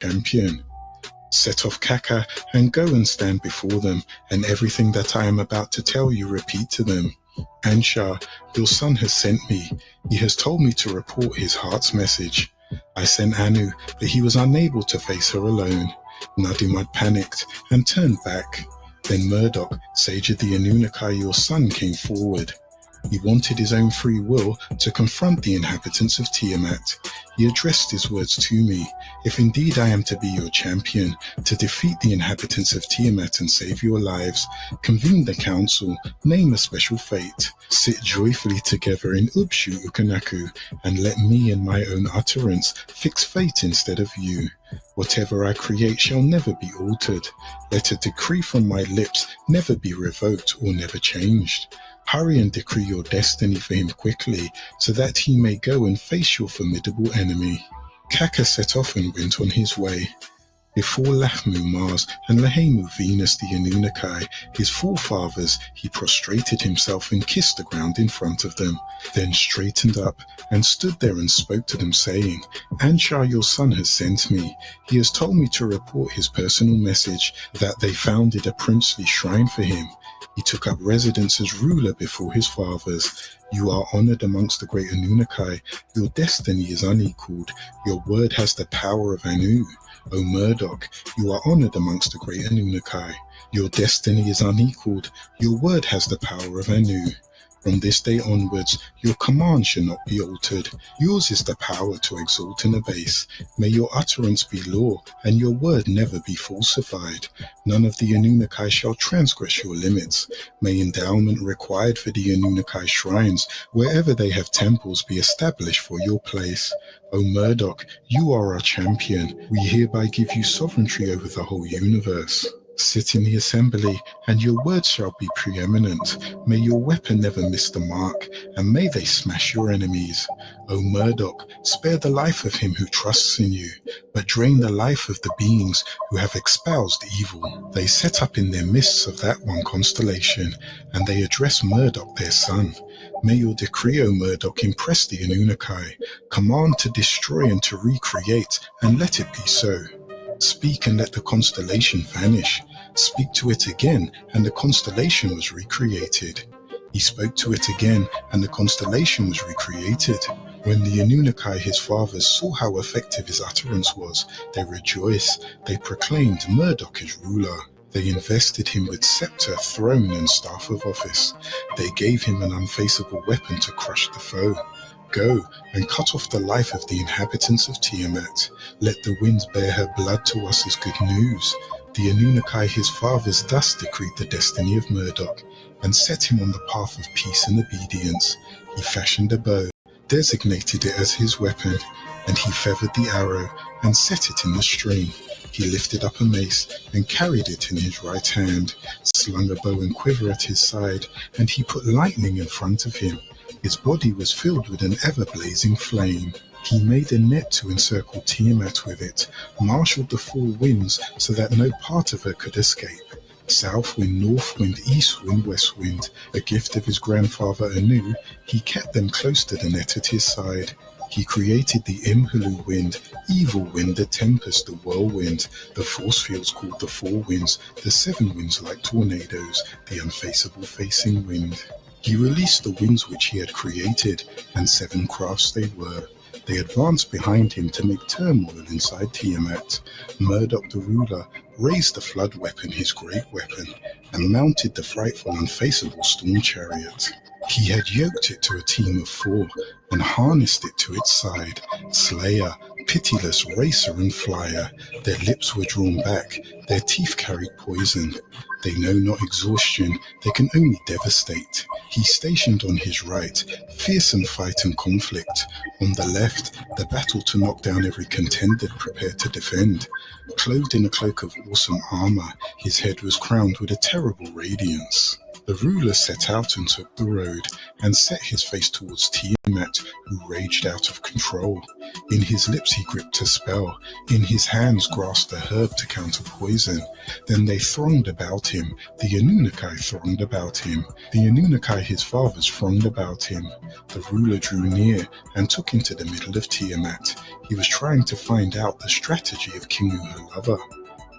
champion. Set off Kaka and go and stand before them, and everything that I am about to tell you repeat to them. Anshar, your son has sent me. He has told me to report his heart's message. I sent Anu, but he was unable to face her alone. Nadimad panicked and turned back. Then Murdoch, sage of the Anunnaki, your son, came forward. He wanted his own free will to confront the inhabitants of Tiamat. He addressed his words to me. If indeed I am to be your champion, to defeat the inhabitants of Tiamat and save your lives, convene the council, name a special fate, sit joyfully together in Ubshu Ukanaku, and let me in my own utterance fix fate instead of you. Whatever I create shall never be altered. Let a decree from my lips never be revoked or never changed. Hurry and decree your destiny for him quickly, so that he may go and face your formidable enemy. Kaka set off and went on his way. Before Lahmu Mars and Lahemu Venus the Anunnaki, his forefathers, he prostrated himself and kissed the ground in front of them, then straightened up and stood there and spoke to them, saying, Anshar, your son has sent me. He has told me to report his personal message, that they founded a princely shrine for him. He took up residence as ruler before his fathers. You are honored amongst the great Anunnaki. Your destiny is unequaled. Your word has the power of Anu. O Murdoch, you are honored amongst the great Anunnaki. Your destiny is unequaled. Your word has the power of Anu. From this day onwards, your command shall not be altered. Yours is the power to exalt and abase. May your utterance be law, and your word never be falsified. None of the Anunnaki shall transgress your limits. May endowment required for the Anunnaki shrines, wherever they have temples, be established for your place. O Murdoch, you are our champion. We hereby give you sovereignty over the whole universe. Sit in the assembly, and your words shall be preeminent. May your weapon never miss the mark, and may they smash your enemies. O Murdoch, spare the life of him who trusts in you, but drain the life of the beings who have espoused evil. They set up in their midst of that one constellation, and they address Murdoch their son. May your decree, O Murdoch, impress the Anunnaki. Command to destroy and to recreate, and let it be so. Speak and let the constellation vanish. Speak to it again, and the constellation was recreated. He spoke to it again, and the constellation was recreated. When the Anunnaki, his fathers, saw how effective his utterance was, they rejoiced. They proclaimed Murdoch as ruler. They invested him with scepter, throne, and staff of office. They gave him an unfaceable weapon to crush the foe. Go and cut off the life of the inhabitants of Tiamat. Let the winds bear her blood to us as good news. The Anunnaki, his fathers, thus decreed the destiny of Murdoch, and set him on the path of peace and obedience. He fashioned a bow, designated it as his weapon, and he feathered the arrow and set it in the string. He lifted up a mace and carried it in his right hand, slung a bow and quiver at his side, and he put lightning in front of him. His body was filled with an ever-blazing flame. He made a net to encircle Tiamat with it, marshaled the four winds so that no part of her could escape. South wind, north wind, east wind, west wind, a gift of his grandfather Anu, he kept them close to the net at his side. He created the Imhulu wind, evil wind, the tempest, the whirlwind, the force fields called the four winds, the seven winds like tornadoes, the unfaceable facing wind. He released the winds which he had created, and seven crafts they were. They advanced behind him to make turmoil inside Tiamat. Murdoch the ruler raised the flood weapon, his great weapon, and mounted the frightful unfaceable storm chariot. He had yoked it to a team of four and harnessed it to its side. Slayer, pitiless, racer and flyer. Their lips were drawn back, their teeth carried poison. They know not exhaustion, they can only devastate. He stationed on his right, fearsome fight and conflict. On the left, the battle to knock down every contender prepared to defend. Clothed in a cloak of awesome armor, his head was crowned with a terrible radiance. The ruler set out and took the road, and set his face towards Tiamat, who raged out of control. In his lips he gripped a spell, in his hands grasped a herb to counter poison. Then they thronged about him, the Anunnaki thronged about him, the Anunnaki his fathers thronged about him. The ruler drew near and took into the middle of Tiamat. He was trying to find out the strategy of Kingu, her lover.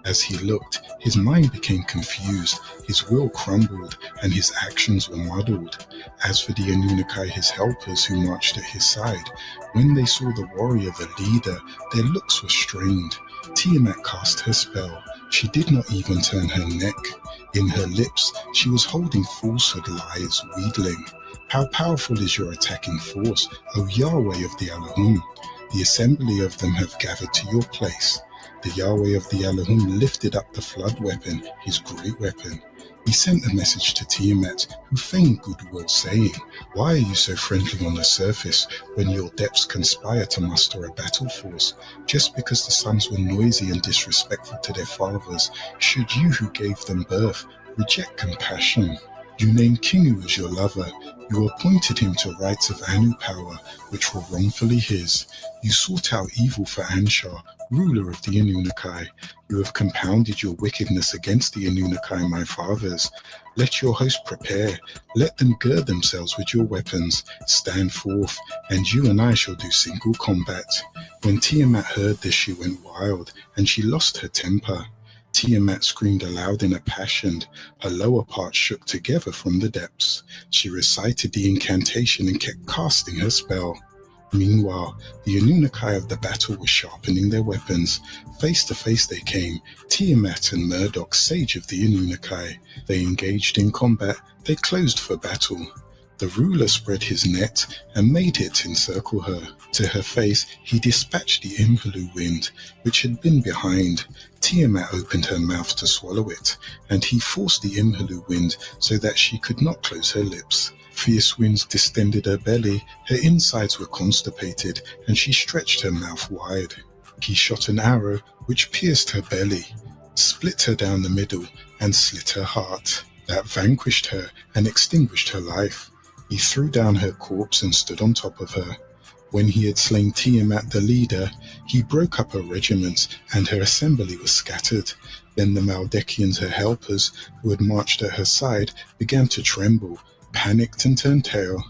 As he looked, his mind became confused, his will crumbled, and his actions were muddled. As for the Anunnaki, his helpers who marched at his side, when they saw the warrior, the leader, their looks were strained. Tiamat cast her spell. She did not even turn her neck. In her lips, she was holding falsehood lies, wheedling. How powerful is your attacking force, O Yahweh of the Elohim? The assembly of them have gathered to your place. The Yahweh of the Elohim lifted up the flood weapon, his great weapon. He sent a message to Tiamat, who feigned goodwill, saying, "Why are you so friendly on the surface, when your depths conspire to muster a battle force? Just because the sons were noisy and disrespectful to their fathers, should you who gave them birth reject compassion? You named Kingu as your lover. You appointed him to rights of Anu power, which were wrongfully his. You sought out evil for Anshar, ruler of the Anunnaki. You have compounded your wickedness against the Anunnaki, my fathers. Let your host prepare. Let them gird themselves with your weapons. Stand forth, and you and I shall do single combat." When Tiamat heard this, she went wild, and she lost her temper. Tiamat screamed aloud in a passion. Her lower parts shook together from the depths. She recited the incantation and kept casting her spell. Meanwhile, the Anunnaki of the battle were sharpening their weapons. Face to face they came, Tiamat and Murdoch, sage of the Anunnaki. They engaged in combat. They closed for battle. The ruler spread his net and made it encircle her. To her face he dispatched the Imhalu wind, which had been behind. Tiamat opened her mouth to swallow it, and he forced the Imhalu wind so that she could not close her lips. Fierce winds distended her belly, her insides were constipated, and she stretched her mouth wide. He shot an arrow which pierced her belly, split her down the middle, and slit her heart. That vanquished her and extinguished her life. He threw down her corpse and stood on top of her. When he had slain Tiamat the leader, he broke up her regiments, and her assembly was scattered. Then the Maldekians, her helpers, who had marched at her side, began to tremble, panicked and turned tail.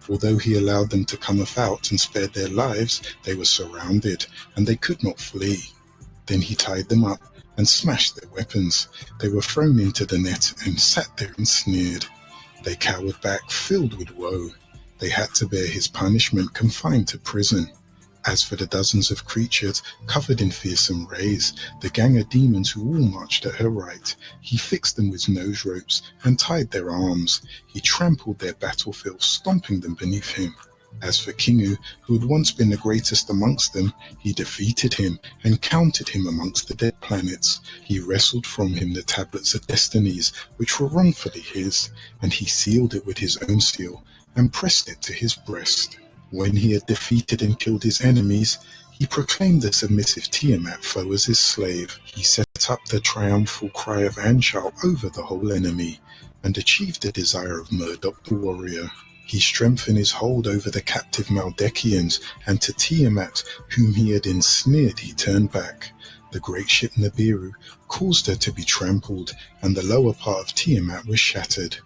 Although he allowed them to come about and spared their lives, they were surrounded, and they could not flee. Then he tied them up and smashed their weapons. They were thrown into the net and sat there ensnared. They cowered back, filled with woe. They had to bear his punishment, confined to prison. As for the dozens of creatures covered in fearsome rays, the gang of demons who all marched at her right, he fixed them with nose ropes and tied their arms. He trampled their battlefield, stomping them beneath him. As for Kingu, who had once been the greatest amongst them, he defeated him and counted him amongst the dead planets. He wrestled from him the tablets of destinies, which were wrongfully his, and he sealed it with his own seal and pressed it to his breast. When he had defeated and killed his enemies, he proclaimed the submissive Tiamat foe as his slave. He set up the triumphal cry of Anshar over the whole enemy, and achieved the desire of Murdoch the warrior. He strengthened his hold over the captive Maldekians, and to Tiamat, whom he had ensnared, he turned back. The great ship Nibiru caused her to be trampled, and the lower part of Tiamat was shattered.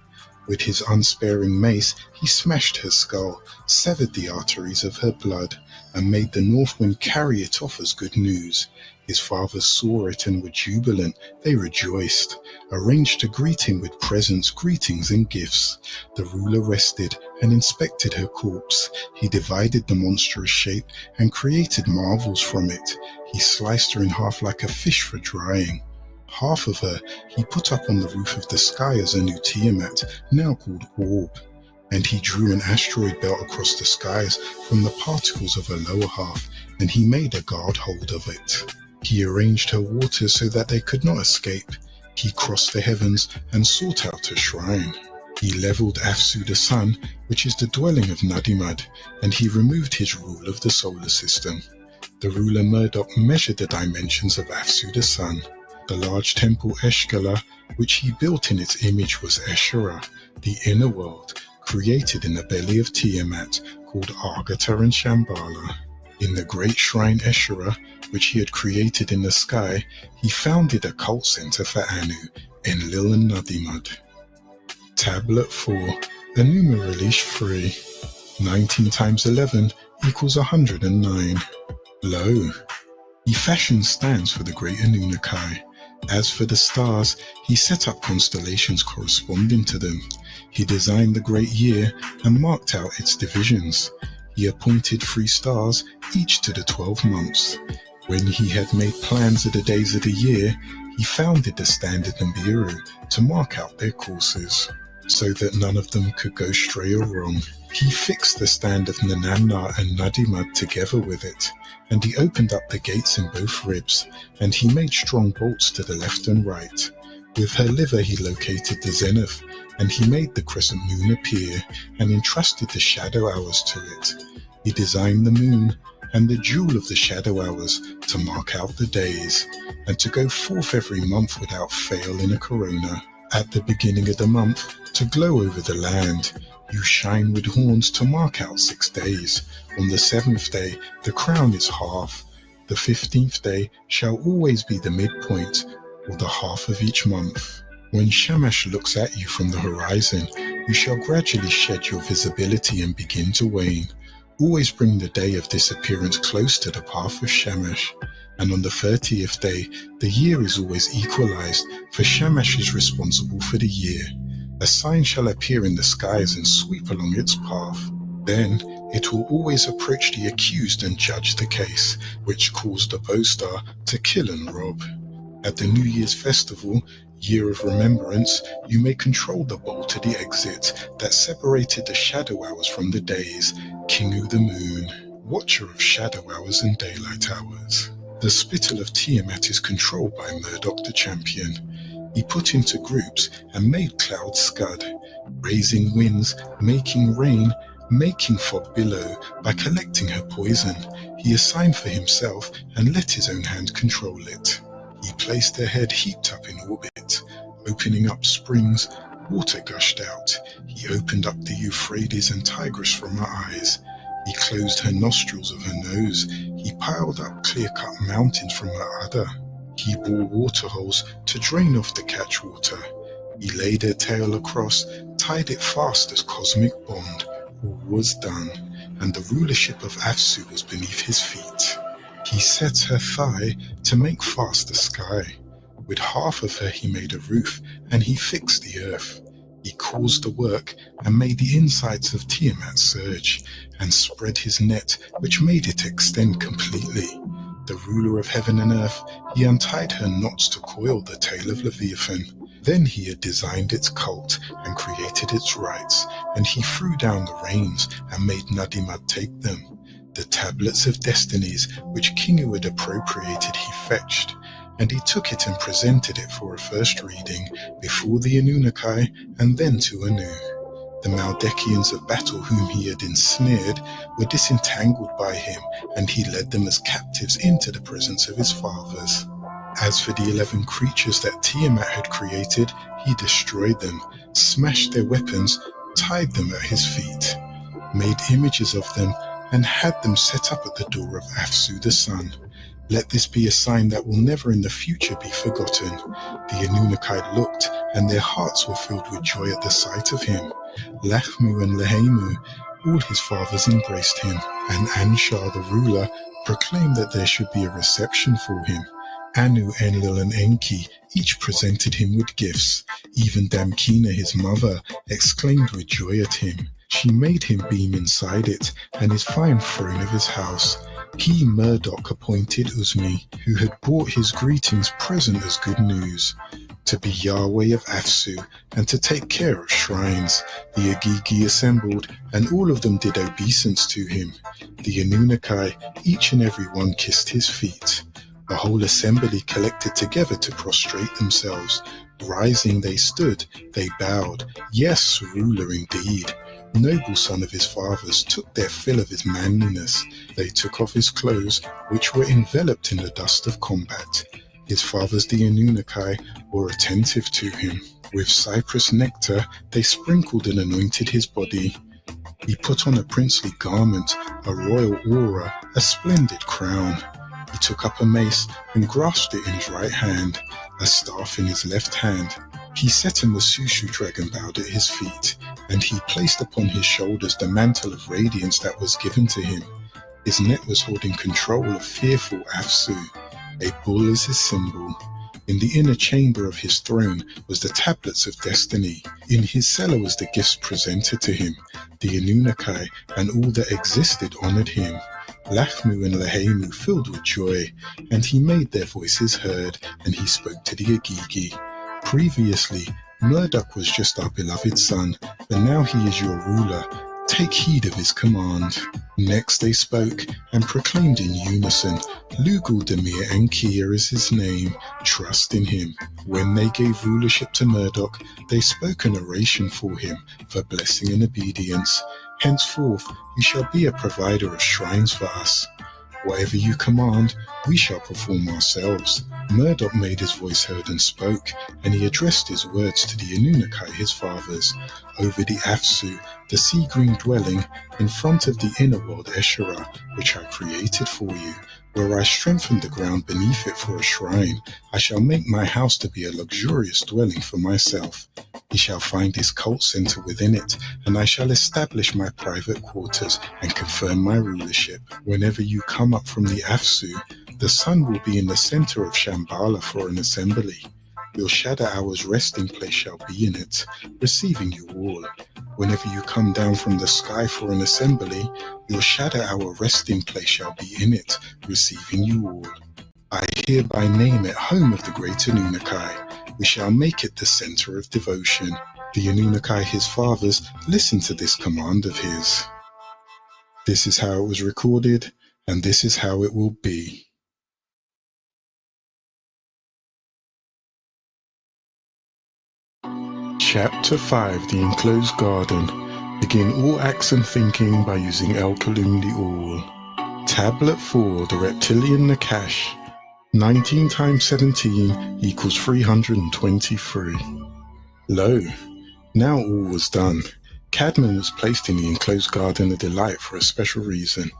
With his unsparing mace, he smashed her skull, severed the arteries of her blood, and made the north wind carry it off as good news. His fathers saw it and were jubilant. They rejoiced, arranged to greet him with presents, greetings, and gifts. The ruler rested and inspected her corpse. He divided the monstrous shape and created marvels from it. He sliced her in half like a fish for drying. Half of her he put up on the roof of the sky as a new Tiamat, now called Orb, and he drew an asteroid belt across the skies from the particles of her lower half, and he made a guard hold of it. He arranged her waters so that they could not escape. He crossed the heavens and sought out a shrine. He leveled Afsu the sun, which is the dwelling of Nadimad, and he removed his rule of the solar system. The ruler Murdoch measured the dimensions of Afsu the sun. The large temple Eshkala, which he built in its image, was Eshera, the inner world, created in the belly of Tiamat, called Argata and Shambhala. In the great shrine Eshera, which he had created in the sky, he founded a cult center for Anu, Enlil and Nadimud. Tablet 4, Enuma Elish 3. 19 times 11 equals 109. Lo! He fashioned stands for the great Anunnaki. As for the stars, he set up constellations corresponding to them. He designed the great year and marked out its divisions. He appointed 3 stars, each to the 12 months. When he had made plans of the days of the year, he founded the Standard Nibiru to mark out their courses, so that none of them could go stray or wrong. He fixed the stand of Nanana and Nadimud together with it, and he opened up the gates in both ribs, and he made strong bolts to the left and right. With her liver he located the zenith, and he made the crescent moon appear, and entrusted the shadow hours to it. He designed the moon, and the jewel of the shadow hours, to mark out the days, and to go forth every month without fail in a corona. At the beginning of the month, to glow over the land. You shine with horns to mark out 6 days. On the 7th day, the crown is half. The 15th day shall always be the midpoint, or the half of each month. When Shamash looks at you from the horizon, you shall gradually shed your visibility and begin to wane. Always bring the day of disappearance close to the path of Shamash. And on the 30th day, the year is always equalized, for Shamash is responsible for the year. A sign shall appear in the skies and sweep along its path. Then it will always approach the accused and judge the case, which caused the boaster to kill and rob. At the New Year's festival, Year of Remembrance, you may control the bolt to the exit that separated the shadow hours from the days, Kingu the moon, watcher of shadow hours and daylight hours. The spittle of Tiamat is controlled by Murdoch the champion. He put into groups and made clouds scud, raising winds, making rain, making fog billow by collecting her poison. He assigned for himself and let his own hand control it. He placed her head heaped up in orbit, opening up springs, water gushed out. He opened up the Euphrates and Tigris from her eyes. He closed her nostrils of her nose. He piled up clear-cut mountains from her udder. He bore water holes to drain off the catch water. He laid her tail across, tied it fast as cosmic bond. All was done, and the rulership of Afsu was beneath his feet. He set her thigh to make fast the sky. With half of her he made a roof, and he fixed the earth. He caused the work and made the insides of Tiamat surge, and spread his net, which made it extend completely. The ruler of heaven and earth, he untied her knots to coil the tail of Leviathan. Then he had designed its cult and created its rites, and he threw down the reins and made Nadimud take them. The tablets of destinies which Kingu had appropriated he fetched, and he took it and presented it for a first reading before the Anunnaki and then to Anu. The Maldekians of battle whom he had ensnared were disentangled by him, and he led them as captives into the presence of his fathers. As for the 11 creatures that Tiamat had created, he destroyed them, smashed their weapons, tied them at his feet, made images of them, and had them set up at the door of Afsu the sun. Let this be a sign that will never in the future be forgotten. The Anunnaki looked, and their hearts were filled with joy at the sight of him. Lachmu and Lehemu, all his fathers embraced him, and Anshar the ruler proclaimed that there should be a reception for him. Anu, Enlil, and Enki each presented him with gifts. Even Damkina, his mother, exclaimed with joy at him. She made him beam inside it, and his fine throne of his house. He, Murdoch, appointed Uzmi, who had brought his greetings present as good news, to be Yahweh of Afsu, and to take care of shrines. The Agigi assembled, and all of them did obeisance to him. The Anunnaki, each and every one kissed his feet. The whole assembly collected together to prostrate themselves. Rising they stood, they bowed. Yes, ruler indeed. Noble son of his fathers took their fill of his manliness. They took off his clothes, which were enveloped in the dust of combat. His fathers the Anunnaki were attentive to him. With cypress nectar they sprinkled and anointed his body. He put on a princely garment, a royal aura, a splendid crown. He took up a mace and grasped it in his right hand, a staff in his left hand. He set a Masushu dragon bowed at his feet, and he placed upon his shoulders the mantle of radiance that was given to him. His neck was holding control of fearful Afsu. A bull is his symbol. In the inner chamber of his throne was the tablets of destiny. In his cellar was the gifts presented to him. The Anunnaki and all that existed honored him. Lafmu and Lahemu filled with joy, and he made their voices heard, and he spoke to the Agigi. Previously, Murdoch was just our beloved son, but now he is your ruler. Take heed of his command. Next they spoke and proclaimed in unison, Lugal Demir Enkier is his name, trust in him. When they gave rulership to Murdoch, they spoke an oration for him, for blessing and obedience. Henceforth you shall be a provider of shrines for us. Whatever you command, we shall perform ourselves. Murdoch made his voice heard and spoke, and he addressed his words to the Anunnaki his fathers, over the Afsu, the sea-green dwelling, in front of the inner world Esharah, which I created for you. Where I strengthened the ground beneath it for a shrine, I shall make my house to be a luxurious dwelling for myself. He shall find his cult center within it, and I shall establish my private quarters and confirm my rulership. Whenever you come up from the Afsu, the sun will be in the center of Shambhala for an assembly. Your shadow hour's resting place shall be in it, receiving you all. Whenever you come down from the sky for an assembly, your shadow hour resting place shall be in it, receiving you all. I hereby name it home of the great Anunnaki. We shall make it the center of devotion. The Anunnaki his fathers listened to this command of his. This is how it was recorded, and this is how it will be. Chapter 5, The Enclosed Garden. Begin all acts and thinking by using El Kalum the All. Tablet 4, The Reptilian Nakash. 19 times 17 equals 323. Lo, now all was done. Cadman was placed in the enclosed garden of delight for a special reason.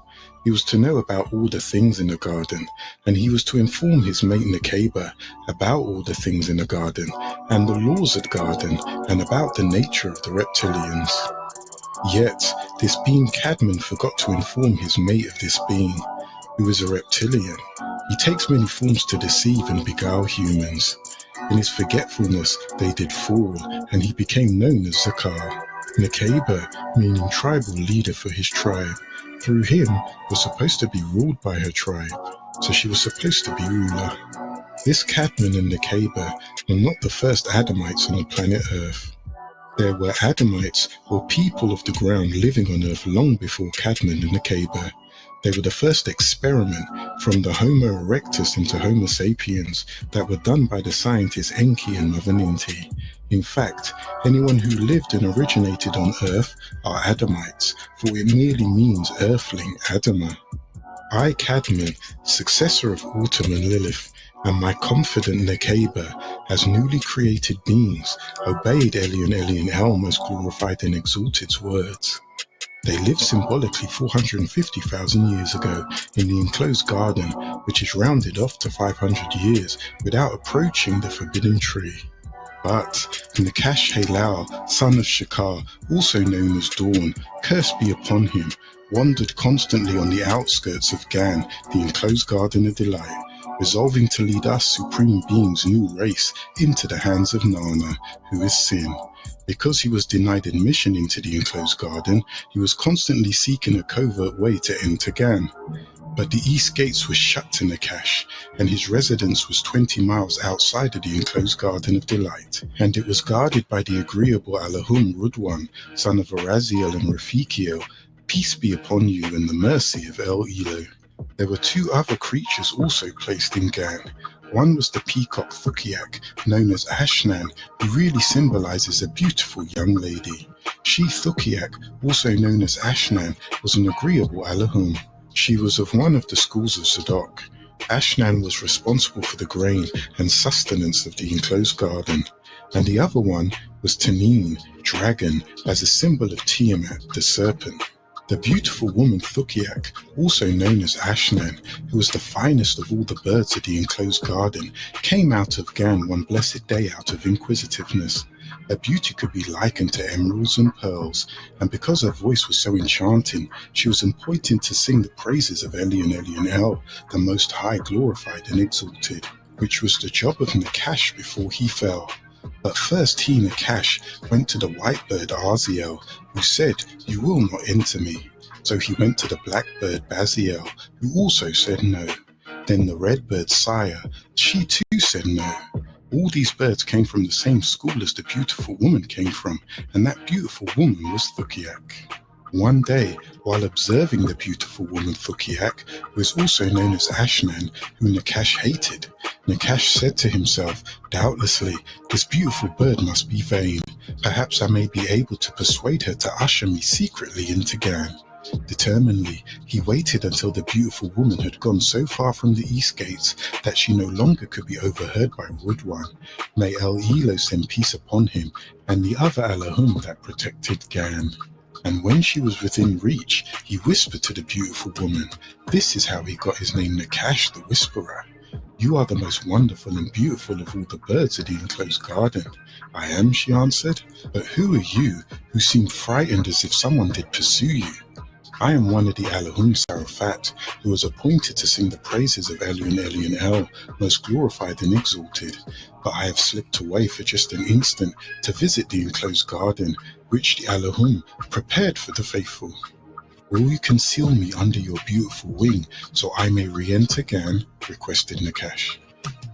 He was to know about all the things in the garden, and he was to inform his mate Nekeba about all the things in the garden, and the laws of the garden, and about the nature of the reptilians. Yet, this being Cadman forgot to inform his mate of this being, who is a reptilian. He takes many forms to deceive and beguile humans. In his forgetfulness, they did fall, and he became known as Zakar. Nekeba, meaning tribal leader for his tribe, through him was supposed to be ruled by her tribe, so she was supposed to be ruler. This Cadman and Nekeba were not the first Adamites on the planet Earth. There were Adamites, or people of the ground living on Earth long before Cadman and Nekeba. They were the first experiment from the Homo erectus into Homo sapiens that were done by the scientists Enki and Mother Ninti. In fact, anyone who lived and originated on Earth are Adamites, for it merely means earthling Adama. I, Cadman, successor of Autumn and Lilith, and my confident Nekeba, as newly created beings, obeyed Eli and El most glorified and exalted's words. They lived symbolically 450,000 years ago in the enclosed garden, which is rounded off to 500 years without approaching the forbidden tree. But Nakash Halal, son of Shakar, also known as Dawn, cursed be upon him, wandered constantly on the outskirts of Gan, the enclosed garden of delight, resolving to lead us supreme beings' new race into the hands of Nana, who is sin. Because he was denied admission into the enclosed garden, he was constantly seeking a covert way to enter Gan. But the east gates were shut to Nakash, and his residence was 20 miles outside of the enclosed garden of delight, and it was guarded by the agreeable Alahum Rudwan, son of Araziel and Rafikiel, peace be upon you and the mercy of El Elo. There were two other creatures also placed in Gan. One was the peacock Thukiak, known as Ashnan, who really symbolizes a beautiful young lady. She, Thukiak, also known as Ashnan, was an agreeable Alahum. She was of one of the schools of Zadok. Ashnan was responsible for the grain and sustenance of the enclosed garden, and the other one was Tanin, dragon, as a symbol of Tiamat, the serpent. The beautiful woman Thukiak, also known as Ashnan, who was the finest of all the birds of the enclosed garden, came out of Gan one blessed day out of inquisitiveness. Her beauty could be likened to emeralds and pearls, and because her voice was so enchanting, she was appointed to sing the praises of Elion Elion El, the Most High, glorified and exalted, which was the job of Nakash before he fell. But first he, Nakash, went to the white bird Aziel, who said, "You will not enter me." So he went to the black bird Baziel, who also said no. Then the red bird Sire, she too said no. All these birds came from the same school as the beautiful woman came from, and that beautiful woman was Thukiak. One day, while observing the beautiful woman Thukiak, who is also known as Ashnan, who Nakash hated, Nakash said to himself, "Doubtlessly, this beautiful bird must be vain. Perhaps I may be able to persuade her to usher me secretly into Gan." Determinedly, he waited until the beautiful woman had gone so far from the east gates that she no longer could be overheard by Rudwan. May El Elo send peace upon him, and the other Allahum that protected Gan. And when she was within reach, he whispered to the beautiful woman. This is how he got his name Nakash the Whisperer. "You are the most wonderful and beautiful of all the birds of the enclosed garden." "I am," she answered. "But who are you, who seem frightened as if someone did pursue you?" "I am one of the Allahum Sarafat, who was appointed to sing the praises of Elion Elion El, most glorified and exalted. But I have slipped away for just an instant to visit the enclosed garden, which the Allahum prepared for the faithful. Will you conceal me under your beautiful wing, so I may re-enter Gan?" requested Nakash.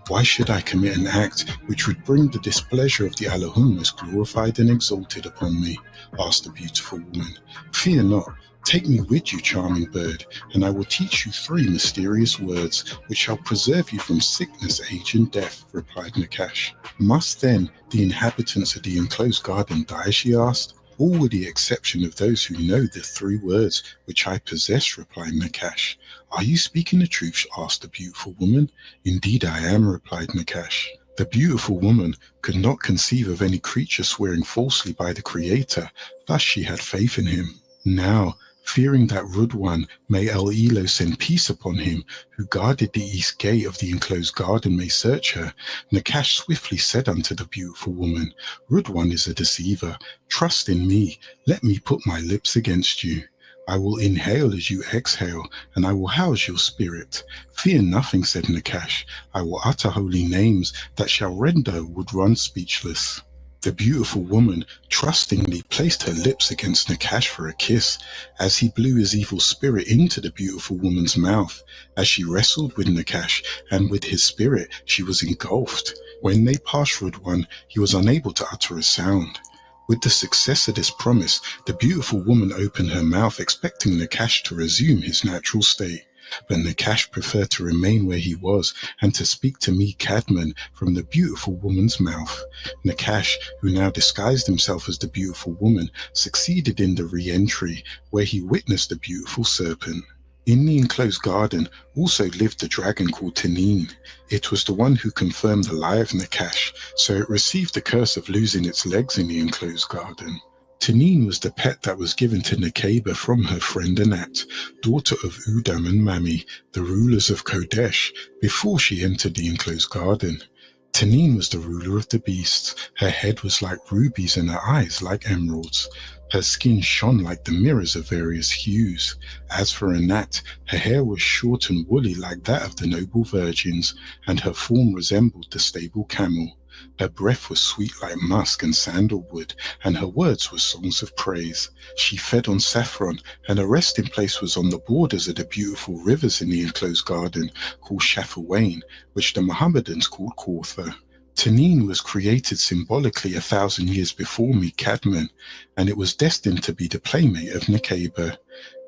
"Why should I commit an act which would bring the displeasure of the Allahum most glorified and exalted upon me?" asked the beautiful woman. "Fear not. Take me with you, charming bird, and I will teach you 3 mysterious words, which shall preserve you from sickness, age, and death," replied Nakash. "Must then the inhabitants of the enclosed garden die?" she asked. "All with the exception of those who know the 3 words which I possess," replied Nakash. "Are you speaking the truth?" asked the beautiful woman. "Indeed I am," replied Nakash. The beautiful woman could not conceive of any creature swearing falsely by the Creator, thus she had faith in him. Now, fearing that Rudwan, may El Elo send peace upon him, who guarded the east gate of the enclosed garden, may search her, Nakash swiftly said unto the beautiful woman, "Rudwan is a deceiver. Trust in me. Let me put my lips against you. I will inhale as you exhale, and I will house your spirit." "Fear nothing," said Nakash. "I will utter holy names that shall render Rudwan speechless." The beautiful woman trustingly placed her lips against Nakash for a kiss, as he blew his evil spirit into the beautiful woman's mouth. As she wrestled with Nakash and with his spirit, she was engulfed. When they passed Rudwan, he was unable to utter a sound. With the success of this promise, the beautiful woman opened her mouth, expecting Nakash to resume his natural state. But Nakash preferred to remain where he was and to speak to me, Cadman, from the beautiful woman's mouth. Nakash, who now disguised himself as the beautiful woman, succeeded in the re-entry, where he witnessed the beautiful serpent. In the enclosed garden also lived a dragon called Tanin. It was the one who confirmed the lie of Nakash, so it received the curse of losing its legs in the enclosed garden. Tanin was the pet that was given to Nekeba from her friend Anat, daughter of Udam and Mami, the rulers of Kodesh, before she entered the enclosed garden. Tanin was the ruler of the beasts. Her head was like rubies and her eyes like emeralds. Her skin shone like the mirrors of various hues. As for Anat, her hair was short and woolly like that of the noble virgins, and her form resembled the stable camel. Her breath was sweet like musk and sandalwood, and her words were songs of praise. She fed on saffron, and her resting place was on the borders of the beautiful rivers in the enclosed garden called Shafawain, which the Mohammedans called Kauthar. Tanin was created symbolically 1,000 years before me, Cadman, and it was destined to be the playmate of Nekeba.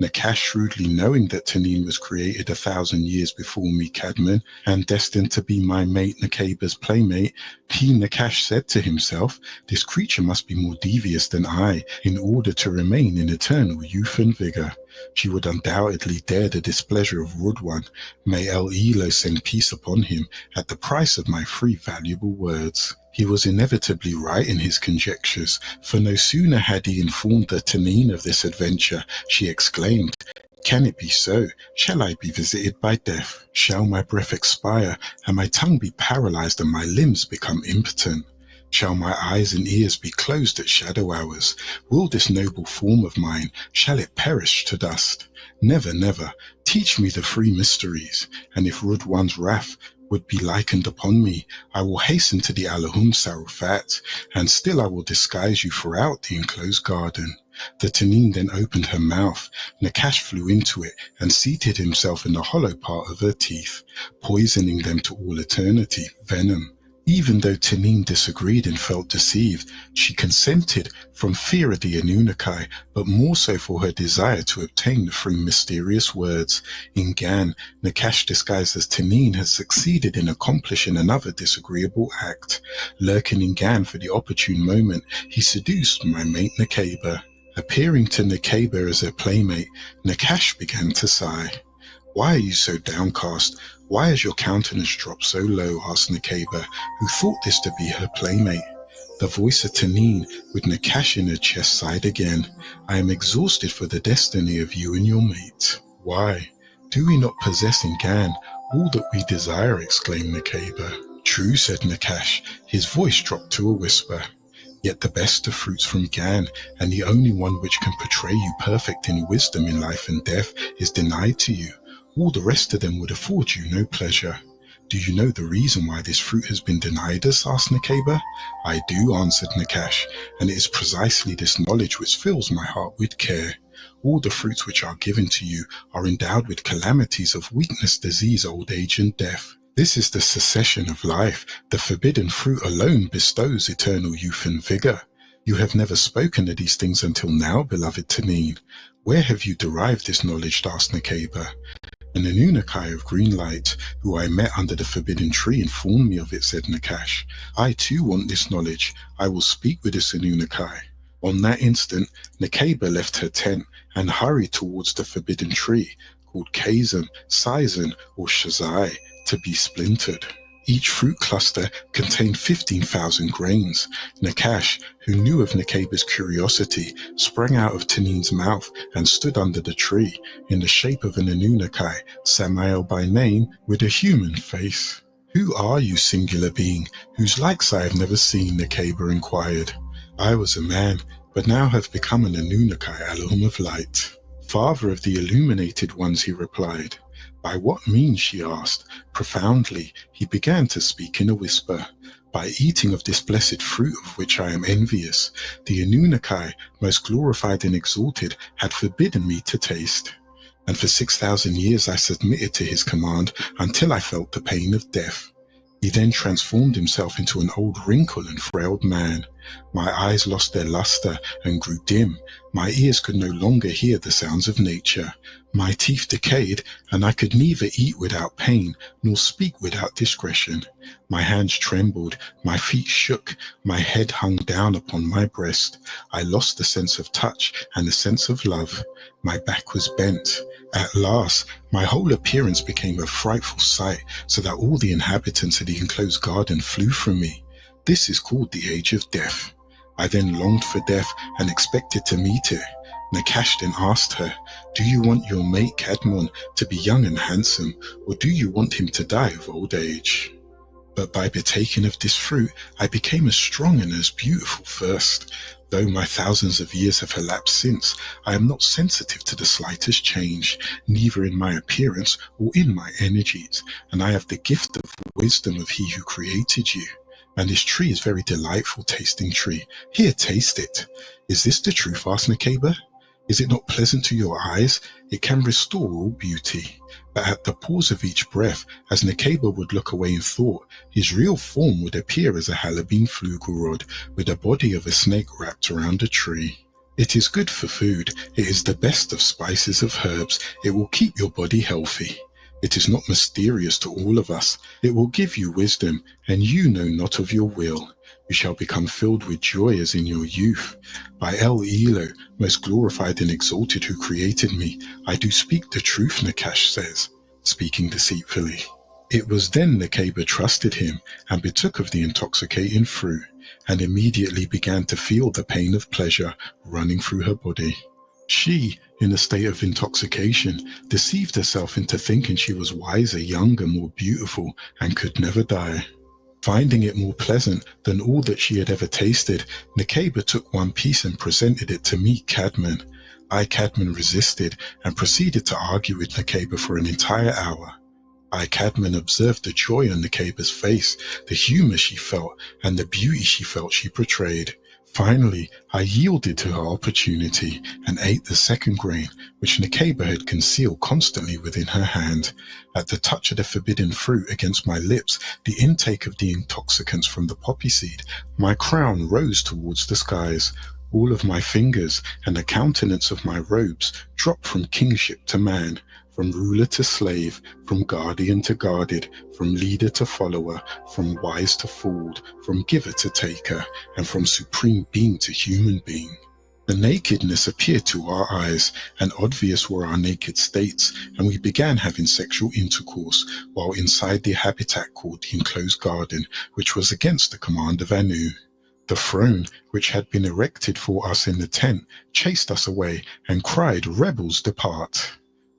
Nakash, shrewdly knowing that Tanine was created 1,000 years before me, Cadman, and destined to be my mate Nakaba's playmate, Nakash said to himself, this creature must be more devious than I in order to remain in eternal youth and vigor. She would undoubtedly dare the displeasure of Rudwan. May El Elo send peace upon him at the price of my 3 valuable words. He was inevitably right in his conjectures, for no sooner had he informed the Tanine of this adventure, she exclaimed, can it be so? Shall I be visited by death? Shall my breath expire, and my tongue be paralyzed and my limbs become impotent? Shall my eyes and ears be closed at shadow hours? Will this noble form of mine, shall it perish to dust? Never, never. Teach me the 3 mysteries, and if Rudwan's wrath would be likened upon me, I will hasten to the Allahum Sarufat, and still I will disguise you throughout the enclosed garden. The Tanine then opened her mouth. Nakash flew into it and seated himself in the hollow part of her teeth, poisoning them to all eternity, venom. Even though Tanine disagreed and felt deceived, she consented from fear of the Anunnaki, but more so for her desire to obtain the 3 mysterious words. In Gan, Nakash, disguised as Tanine, has succeeded in accomplishing another disagreeable act. Lurking in Gan for the opportune moment, he seduced my mate Nakaba. Appearing to Nakaba as her playmate, Nakash began to sigh. Why are you so downcast? Why has your countenance dropped so low? Asked Nakaba, who thought this to be her playmate. The voice of Tanine, with Nakash in her chest, sighed again. I am exhausted for the destiny of you and your mate. Why? Do we not possess in Gan all that we desire? Exclaimed Nakaba. True, said Nakash. His voice dropped to a whisper. Yet the best of fruits from Gan, and the only one which can portray you perfect in wisdom in life and death, is denied to you. All the rest of them would afford you no pleasure. Do you know the reason why this fruit has been denied us? Asked Nakaba. I do, answered Nakash, and it is precisely this knowledge which fills my heart with care. All the fruits which are given to you are endowed with calamities of weakness, disease, old age, and death. This is the cessation of life. The forbidden fruit alone bestows eternal youth and vigor. You have never spoken of these things until now, beloved Tanine. Where have you derived this knowledge? Asked Nakaba. An Anunnaki of green light, who I met under the forbidden tree, informed me of it, said Nakash. I too want this knowledge. I will speak with this Anunnaki. On that instant, Nakaba left her tent and hurried towards the forbidden tree, called Kazan, Sizan, or Shazai, to be splintered. Each fruit cluster contained 15,000 grains. Nakash, who knew of Nakaba's curiosity, sprang out of Tanine's mouth and stood under the tree, in the shape of an Anunnaki, Samael by name, with a human face. Who are you, singular being, whose likes I have never seen? Nakaba inquired. I was a man, but now have become an Anunnaki, Allahum of light. Father of the illuminated ones, he replied. By what means? She asked. Profoundly, he began to speak in a whisper. By eating of this blessed fruit of which I am envious. The Anunnaki, most glorified and exalted, had forbidden me to taste. And for 6,000 years I submitted to his command until I felt the pain of death. He then transformed himself into an old wrinkled and frailed man. My eyes lost their luster and grew dim. My ears could no longer hear the sounds of nature. My teeth decayed, and I could neither eat without pain nor speak without discretion. My hands trembled, my feet shook, my head hung down upon my breast. I lost the sense of touch and the sense of love. My back was bent. At last, my whole appearance became a frightful sight, so that all the inhabitants of the enclosed garden flew from me. This is called the age of death. I then longed for death and expected to meet it. Nakash then asked her, do you want your mate Cadmon to be young and handsome, or do you want him to die of old age? But by partaking of this fruit, I became as strong and as beautiful first. Though my thousands of years have elapsed since, I am not sensitive to the slightest change, neither in my appearance or in my energies, and I have the gift of wisdom of he who created you. And this tree is very delightful tasting tree. Here, taste it. Is this the truth? Asked Nakaba. Is it not pleasant to your eyes? It can restore all beauty. But at the pause of each breath, as Nakaba would look away in thought, his real form would appear as a Halabine flugel rod with the body of a snake wrapped around a tree. It is good for food. It is the best of spices of herbs. It will keep your body healthy. It is not mysterious to all of us. It will give you wisdom, and you know not of your will. You shall become filled with joy as in your youth. By El Elo, most glorified and exalted who created me, I do speak the truth, Nakash says, speaking deceitfully. It was then Nekeba trusted him and partook of the intoxicating fruit, and immediately began to feel the pain of pleasure running through her body. She, in a state of intoxication, deceived herself into thinking she was wiser, younger, more beautiful, and could never die. Finding it more pleasant than all that she had ever tasted, Nekeba took one piece and presented it to me, Cadman. I, Cadman, resisted and proceeded to argue with Nekeba for an entire hour. I, Cadman, observed the joy on Nekeba's face, the humour she felt, and the beauty she felt she portrayed. Finally, I yielded to her opportunity and ate the second grain, which Nekeba had concealed constantly within her hand. At the touch of the forbidden fruit against my lips, the intake of the intoxicants from the poppy seed, my crown rose towards the skies. All of my fingers and the countenance of my robes dropped from kingship to man, from ruler to slave, from guardian to guarded, from leader to follower, from wise to fooled, from giver to taker, and from supreme being to human being. The nakedness appeared to our eyes, and obvious were our naked states, and we began having sexual intercourse, while inside the habitat called the enclosed garden, which was against the command of Anu. The throne, which had been erected for us in the tent, chased us away, and cried, "Rebels, depart!"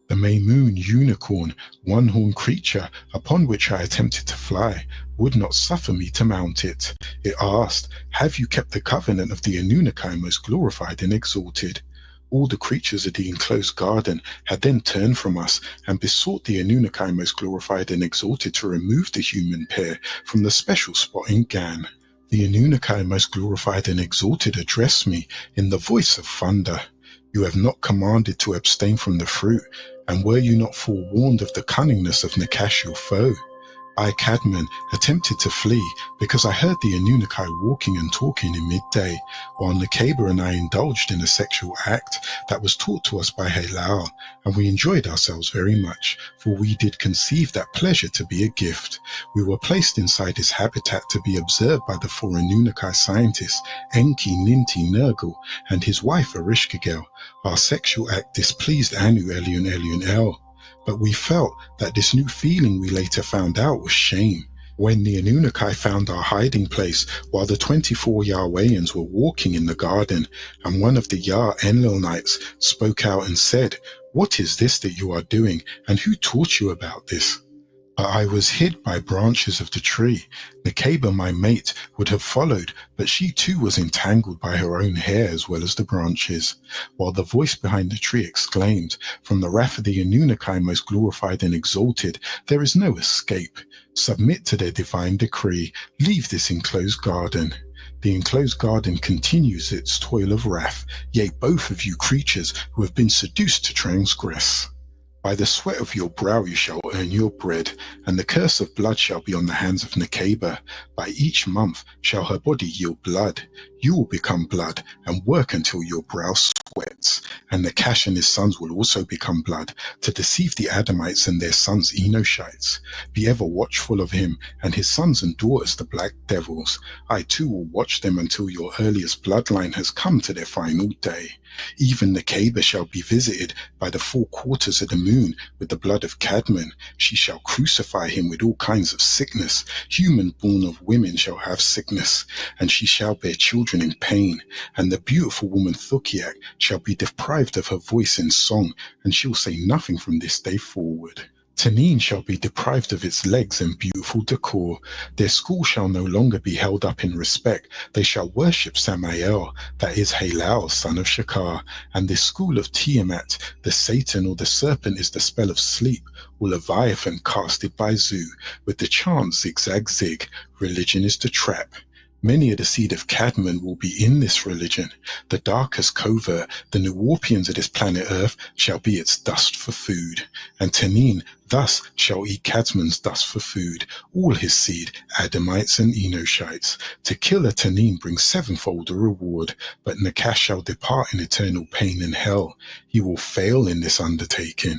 The Maymoon unicorn, one-horned creature, upon which I attempted to fly, would not suffer me to mount it. It asked, "Have you kept the covenant of the Anunnaki most glorified and exalted?" All the creatures of the enclosed garden had then turned from us and besought the Anunnaki most glorified and exalted to remove the human pair from the special spot in Gan. The Anunnaki most glorified and exalted addressed me in the voice of thunder. "You have not commanded to abstain from the fruit, and were you not forewarned of the cunningness of Nakash your foe?" I, Cadman, attempted to flee because I heard the Anunnaki walking and talking in midday, while Nekeba and I indulged in a sexual act that was taught to us by Halal, and we enjoyed ourselves very much, for we did conceive that pleasure to be a gift. We were placed inside his habitat to be observed by the four Anunnaki scientists, Enki, Ninti, Nergal, and his wife Erishkigal. Our sexual act displeased Anu, Elion, Elion, El. But we felt that this new feeling we later found out was shame. When the Anunnaki found our hiding place while the 24 Yahwehans were walking in the garden, and one of the Yah Enlilnites spoke out and said, "What is this that you are doing, and who taught you about this?" But I was hid by branches of the tree. Nekeba, my mate, would have followed, but she too was entangled by her own hair as well as the branches, while the voice behind the tree exclaimed, "From the wrath of the Anunnaki most glorified and exalted, there is no escape. Submit to their divine decree. Leave this enclosed garden." The enclosed garden continues its toil of wrath, yea, both of you creatures who have been seduced to transgress. By the sweat of your brow you shall earn your bread, and the curse of blood shall be on the hands of Nekeba. By each month shall her body yield blood. You will become blood and work until your brow sweats, and Nakash and his sons will also become blood, to deceive the Adamites and their sons Enoshites. Be ever watchful of him and his sons and daughters, the black devils. I too will watch them until your earliest bloodline has come to their final day. Even Nekeba shall be visited by the 4 quarters of the moon with the blood of Cadman. She shall crucify him with all kinds of sickness. Human born of women shall have sickness, and she shall bear children in pain. And the beautiful woman Thukiak shall be deprived of her voice in song, and she will say nothing from this day forward. Tanin shall be deprived of its legs and beautiful decor. Their school shall no longer be held up in respect. They shall worship Samael, that is Halal, son of Shakar, and this school of Tiamat, the Satan or the serpent is the spell of sleep, or Leviathan casted by Zu, with the chant zigzag zig, religion is the trap. Many of the seed of Cadmon will be in this religion. The darkest covert, the Nuwarpians of this planet Earth, shall be its dust for food. And Tanin thus shall eat Cadmon's dust for food, all his seed, Adamites and Enoshites. To kill a Tanin brings sevenfold a reward, but Nakash shall depart in eternal pain and hell. He will fail in this undertaking.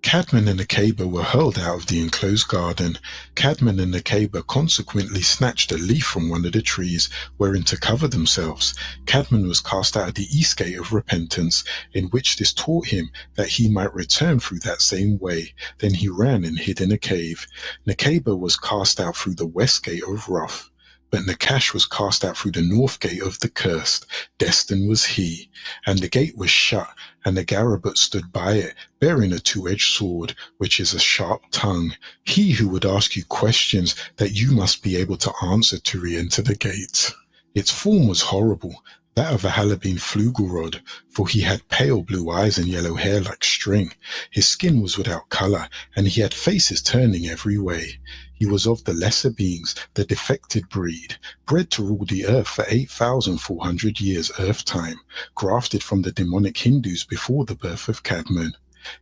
Cadmon and Nekeba were hurled out of the enclosed garden. Cadmon and Nekeba consequently snatched a leaf from one of the trees wherein to cover themselves. Cadmon was cast out of the east gate of repentance, in which this taught him that he might return through that same way. Then he ran and hid in a cave. Nekeba was cast out through the west gate of wrath. But Nakash was cast out through the north gate of the cursed. Destined was he. And the gate was shut, and the Garabut stood by it, bearing a two-edged sword, which is a sharp tongue. He who would ask you questions that you must be able to answer to re-enter the gate. Its form was horrible, that of a Halabine Flugorod, for he had pale blue eyes and yellow hair like string. His skin was without color, and he had faces turning every way. He was of the lesser beings, the defected breed, bred to rule the earth for 8,400 years Earth time, grafted from the demonic Hindus before the birth of Cadmon.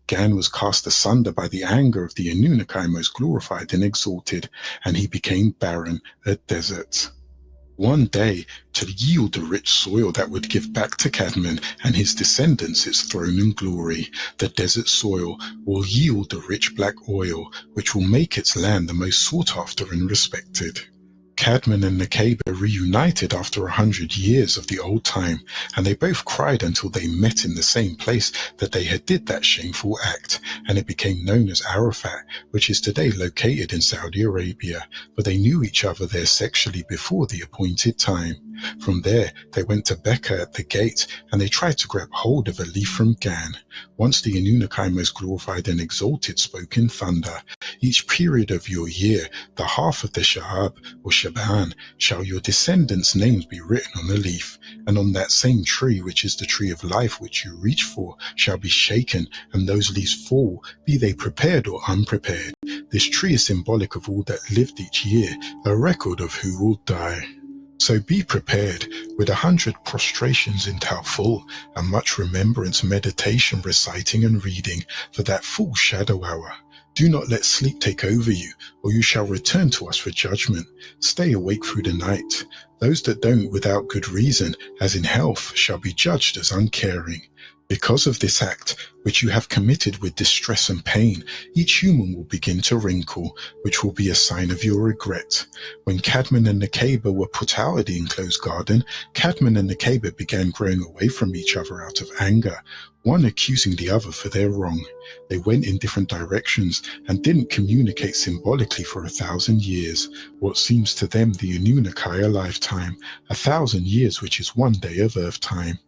Gan was cast asunder by the anger of the Anunnaki most glorified and exalted, and he became barren, a desert. One day, to yield the rich soil that would give back to Cadmon and his descendants its throne and glory, the desert soil will yield the rich black oil, which will make its land the most sought after and respected. Cadmon and Nekeba reunited after 100 years of the old time, and they both cried until they met in the same place that they had did that shameful act, and it became known as Arafat, which is today located in Saudi Arabia, for they knew each other there sexually before the appointed time. From there, they went to Becca at the gate, and they tried to grab hold of a leaf from Gan. Once the Anunnaki most glorified and exalted spoke in thunder, each period of your year, the half of the Sha'ab or Shaban, shall your descendants' names be written on a leaf, and on that same tree, which is the tree of life which you reach for, shall be shaken, and those leaves fall, be they prepared or unprepared. This tree is symbolic of all that lived each year, a record of who will die. So be prepared with 100 prostrations in Tawful and much remembrance, meditation, reciting and reading for that full shadow hour. Do not let sleep take over you, or you shall return to us for judgment. Stay awake through the night. Those that don't without good reason, as in health, shall be judged as uncaring. Because of this act, which you have committed with distress and pain, each human will begin to wrinkle, which will be a sign of your regret. When Cadmon and Nekeba were put out of the enclosed garden, Cadmon and Nekeba began growing away from each other out of anger, one accusing the other for their wrong. They went in different directions and didn't communicate symbolically for 1,000 years, what seems to them the Anunnaki a lifetime, 1,000 years which is one day of Earth time.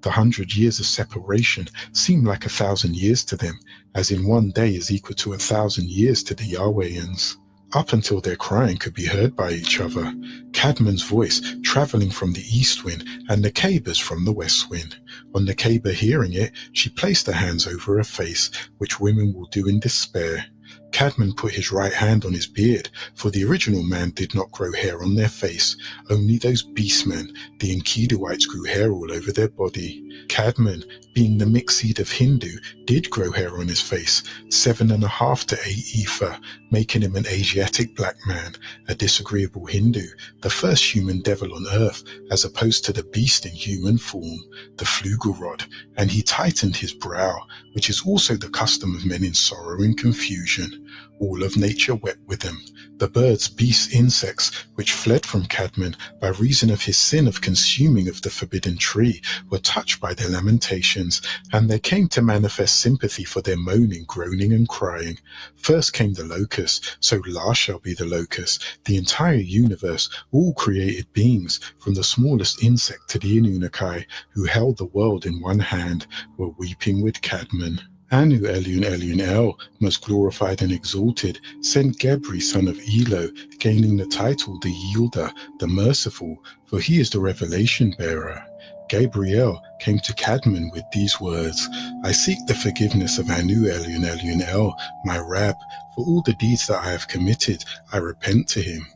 The 100 years of separation seem like 1,000 years to them, as in one day is equal to 1,000 years to the Yahwehians. Up until their crying could be heard by each other, Cadmon's voice traveling from the east wind and Nekeba's from the west wind. On Nekeba hearing it, she placed her hands over her face, which women will do in despair. Cadmon put his right hand on his beard, for the original man did not grow hair on their face. Only those beastmen, the Enkiduites, grew hair all over their body. Cadmon, being the mixed seed of Hindu, did grow hair on his face, 7.5 to 8 ether, making him an Asiatic black man, a disagreeable Hindu, the first human devil on earth, as opposed to the beast in human form, the Flugorod, and he tightened his brow, which is also the custom of men in sorrow and confusion. All of nature wept with him. The birds, beasts, insects, which fled from Cadmon by reason of his sin of consuming of the forbidden tree, were touched by their lamentations, and they came to manifest sympathy for their moaning, groaning, and crying. First came the locust, so last shall be the locust. The entire universe, all created beings, from the smallest insect to the Anunnaki, who held the world in one hand, were weeping with Cadmon. Anu Elion Elion El, most glorified and exalted, sent Gebri, son of Elo, gaining the title the Yielder, the Merciful, for he is the revelation bearer. Gabriel came to Cadmon with these words, I seek the forgiveness of Anu Elion Elion El, my Rab, for all the deeds that I have committed, I repent to him.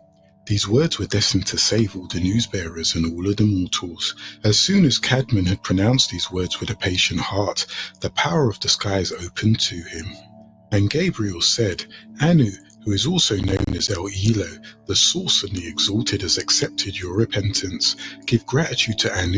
These words were destined to save all the newsbearers and all of the mortals. As soon as Cadman had pronounced these words with a patient heart, the power of the skies opened to him. And Gabriel said, Anu, who is also known as El Elo, the source and the exalted, has accepted your repentance. Give gratitude to Anu